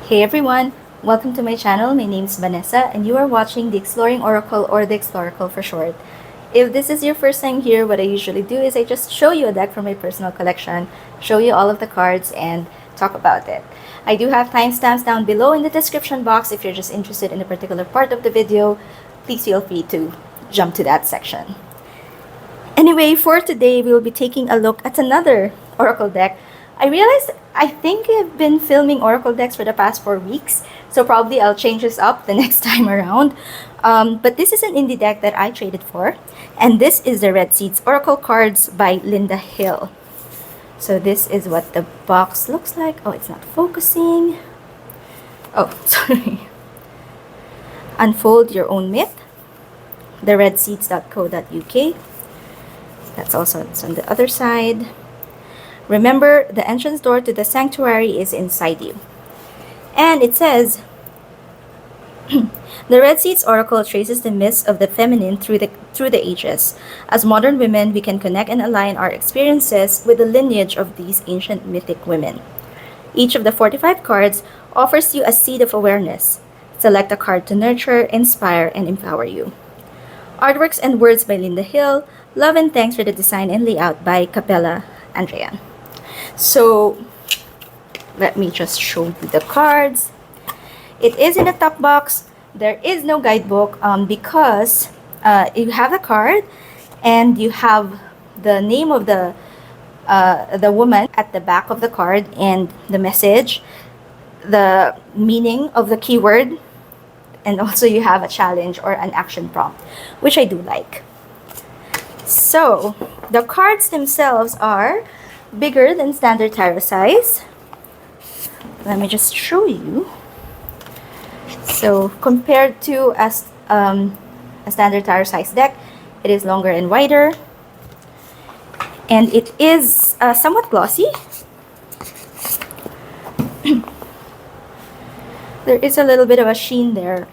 Hey everyone, welcome to my channel. My name is Vanessa and you are watching the Exploring Oracle, or the Exploracle for short. If this is your first time here, what I usually do is I just show you a deck from my personal collection, show you all of the cards, and talk about it. I do have timestamps down below in the description box. If you're just interested in a particular part of the video, please feel free to jump to that section. Anyway, for today, we will be taking a look at another Oracle deck. I realized I think I've been filming Oracle decks for the past 4 weeks, so probably I'll change this up the next time around. But this is an indie deck that I traded for, and this is the Red Seeds Oracle cards by Linda Hill. So this is what the box looks like. Oh, it's not focusing. Oh, sorry. Unfold Your Own Myth, theredseeds.co.uk. That's also on the other side. Remember, the entrance door to the sanctuary is inside you. And it says, the Red Seeds Oracle traces the myths of the feminine through the ages. As modern women, we can connect and align our experiences with the lineage of these ancient mythic women. Each of the 45 cards offers you a seed of awareness. Select a card to nurture, inspire, and empower you. Artworks and words by Linda Hill. Love and thanks for the design and layout by Capella Andrea. So let me just show you the cards. It is in a top box. There is no guidebook because you have the card and you have the name of the woman at the back of the card and the message, the meaning of the keyword, and also you have a challenge or an action prompt, which I do like. So the cards themselves are bigger than standard tarot size. Let me just show you. So compared to a standard tarot size deck, it is longer and wider, and it is somewhat glossy. There is a little bit of a sheen there.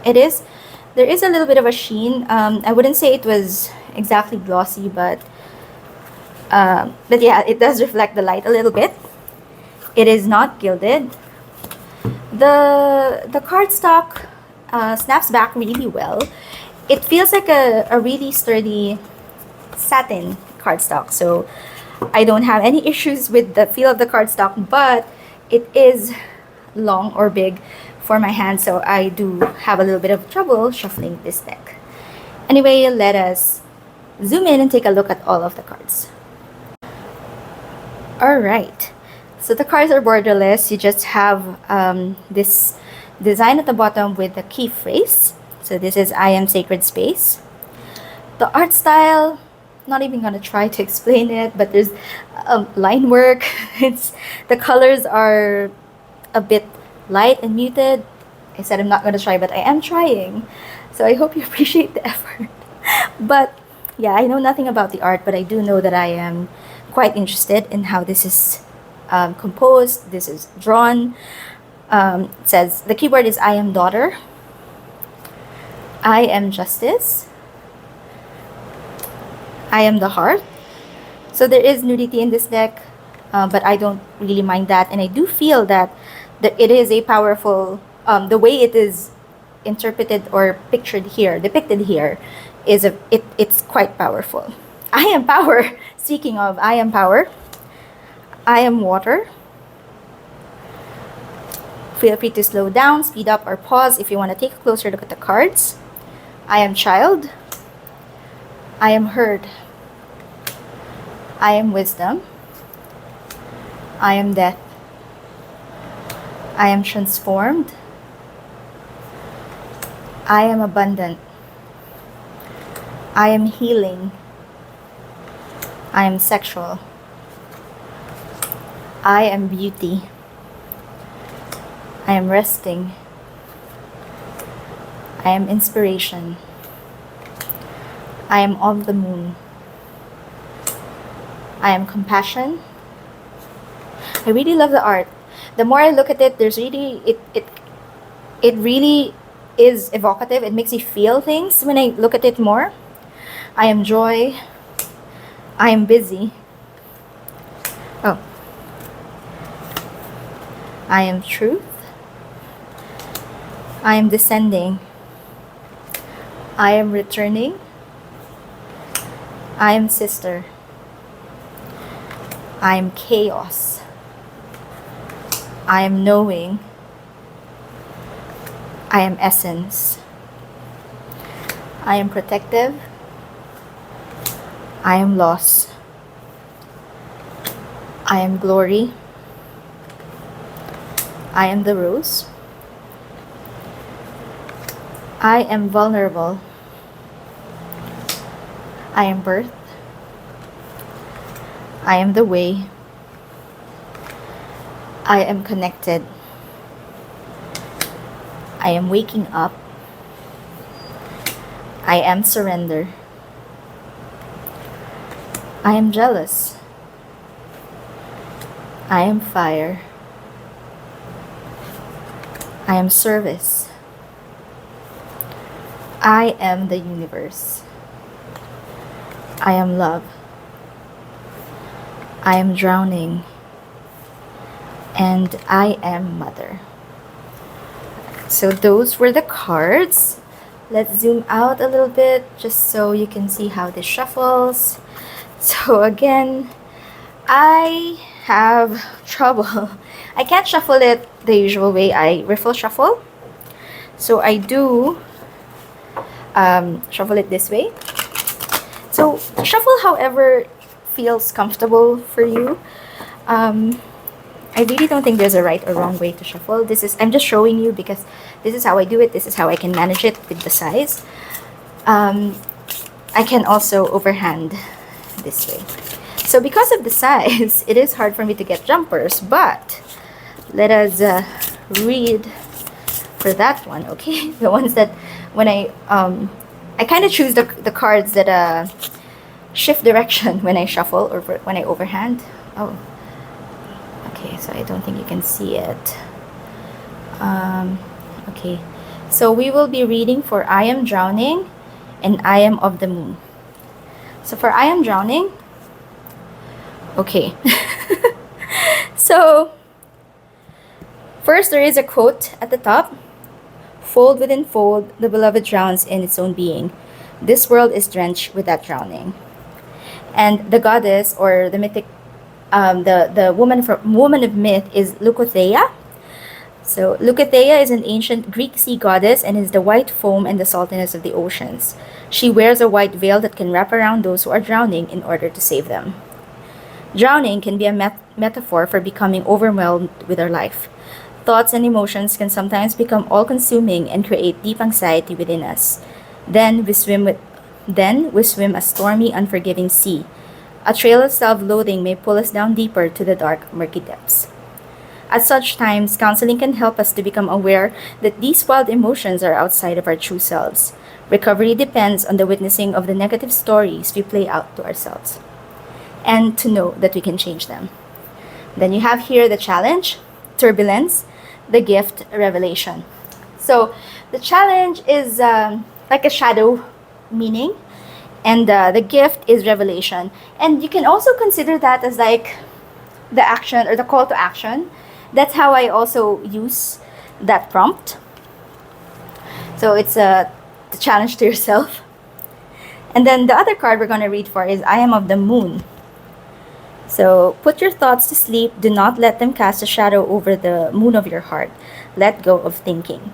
There is a little bit of a sheen. I wouldn't say it was exactly glossy, but yeah, it does reflect the light a little bit. It is not gilded. The cardstock snaps back really well. It feels like a really sturdy satin cardstock, so I don't have any issues with the feel of the cardstock, but it is long or big for my hand, so I do have a little bit of trouble shuffling this deck. Anyway, let us zoom in and take a look at all of the cards. Alright, so the cards are borderless. You just have this design at the bottom with the key phrase. So this is I am sacred space. The art style, not even gonna try to explain it, but there's line work. The colors are a bit light and muted. I said I'm not gonna try, but I am trying. So I hope you appreciate the effort. But yeah, I know nothing about the art, but I do know that I am quite interested in how this is composed, this is drawn. It says the keyword is I am daughter, I am justice, I am the heart. So there is nudity in this deck, but I don't really mind that, and I do feel that it is a powerful, the way it is interpreted or depicted here is it's quite powerful. I am power. Speaking of, I am power. I am water. Feel free to slow down, speed up, or pause if you want to take a closer look at the cards. I am child. I am heard. I am wisdom. I am death. I am transformed. I am abundant. I am healing. I am sexual. I am beauty. I am resting. I am inspiration. I am of the moon. I am compassion. I really love the art. The more I look at it, there's really it really is evocative. It makes me feel things when I look at it more. I am joy. I am busy. Oh. I am truth. I am descending. I am returning. I am sister. I am chaos. I am knowing. I am essence. I am protective. I am loss. I am glory. I am the rose. I am vulnerable. I am birth. I am the way. I am connected. I am waking up. I am surrender. I am jealous. I am fire. I am service. I am the universe. I am love. I am drowning. And I am mother. So those were the cards. Let's zoom out a little bit just so you can see how this shuffles. So again, I have trouble. I can't shuffle it the usual way. I riffle shuffle. So I do shuffle it this way. So shuffle however feels comfortable for you. I really don't think there's a right or wrong way to shuffle. I'm just showing you because this is how I do it. This is how I can manage it with the size. I can also overhand this way. So because of the size, it is hard for me to get jumpers, but let us read for that one, okay? The ones that when I kind of choose the cards that shift direction when I shuffle or when I overhand. Oh, okay, so I don't think you can see it. Okay, so we will be reading for I am drowning and I am of the moon. So for I am drowning, okay. So first there is a quote at the top. Fold within fold, the beloved drowns in its own being. This world is drenched with that drowning. And the goddess or the mythic, the woman of myth is Leucothea. So Leucothea is an ancient Greek sea goddess and is the white foam and the saltiness of the oceans. She wears a white veil that can wrap around those who are drowning in order to save them. Drowning can be a metaphor for becoming overwhelmed with our life. Thoughts and emotions can sometimes become all-consuming and create deep anxiety within us. Then we swim a stormy, unforgiving sea. A trail of self-loathing may pull us down deeper to the dark, murky depths. At such times, counseling can help us to become aware that these wild emotions are outside of our true selves. Recovery depends on the witnessing of the negative stories we play out to ourselves, and to know that we can change them. Then you have here the challenge, turbulence, the gift, revelation. So the challenge is like a shadow meaning, and the gift is revelation. And you can also consider that as like the action or the call to action. That's how I also use that prompt. So it's the challenge to yourself. And then the other card we're going to read for is I am of the moon. So put your thoughts to sleep. Do not let them cast a shadow over the moon of your heart. Let go of thinking.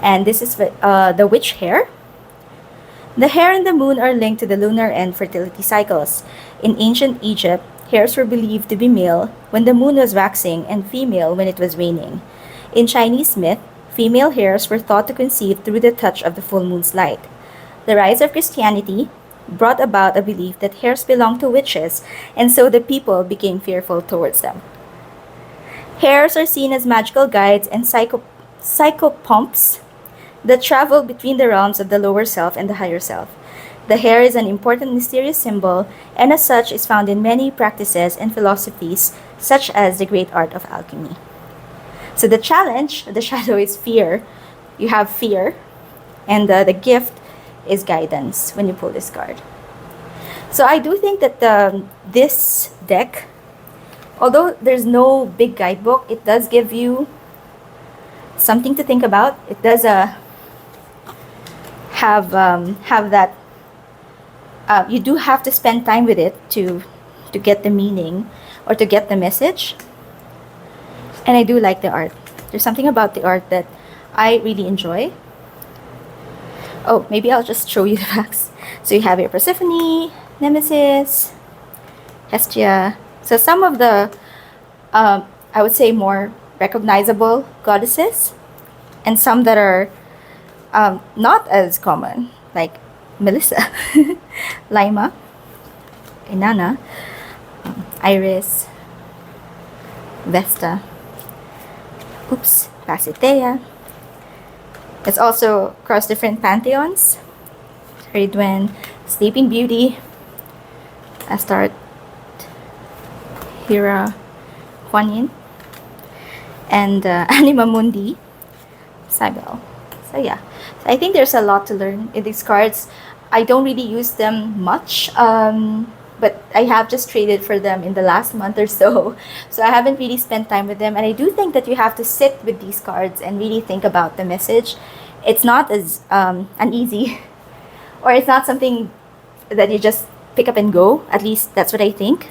And this is the witch hare. The hare and the moon are linked to the lunar and fertility cycles. In ancient Egypt, hares were believed to be male when the moon was waxing and female when it was waning. In Chinese myth, female hares were thought to conceive through the touch of the full moon's light. The rise of Christianity brought about a belief that hares belonged to witches, and so the people became fearful towards them. Hares are seen as magical guides and psychopomps that travel between the realms of the lower self and the higher self. The hare is an important mysterious symbol, and as such is found in many practices and philosophies, such as the great art of alchemy. So the challenge, the shadow, is fear. You have fear, and the gift is guidance when you pull this card. So I do think that this deck Although there's no big guidebook, it does give you something to think about. It does have that. You do have to spend time with it to get the meaning or to get the message. And I do like the art. There's something about the art that I really enjoy. Oh, maybe I'll just show you the facts. So you have your Persephone, Nemesis, Hestia. So some of the, I would say, more recognizable goddesses, and some that are not as common, like Melissa, Lima, Inanna, Iris, Vesta, Pasithea. It's also across different pantheons. Ridwen, Sleeping Beauty, Astarte, Hera, Kuan Yin, and Anima Mundi, Cybele. So yeah, so I think there's a lot to learn in these cards. I don't really use them much, but I have just traded for them in the last month or so. So I haven't really spent time with them. And I do think that you have to sit with these cards and really think about the message. It's not as uneasy, or it's not something that you just pick up and go. At least that's what I think.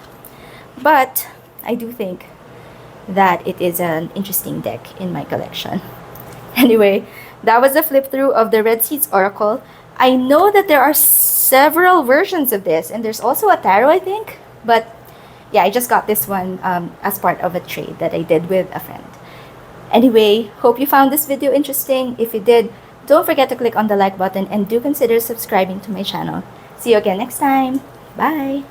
But I do think that it is an interesting deck in my collection. Anyway, that was a flip through of the Red Seeds Oracle. I know that there are several versions of this, and there's also a tarot, I think. But yeah, I just got this one as part of a trade that I did with a friend. Anyway, hope you found this video interesting. If you did, don't forget to click on the like button and do consider subscribing to my channel. See you again next time. Bye!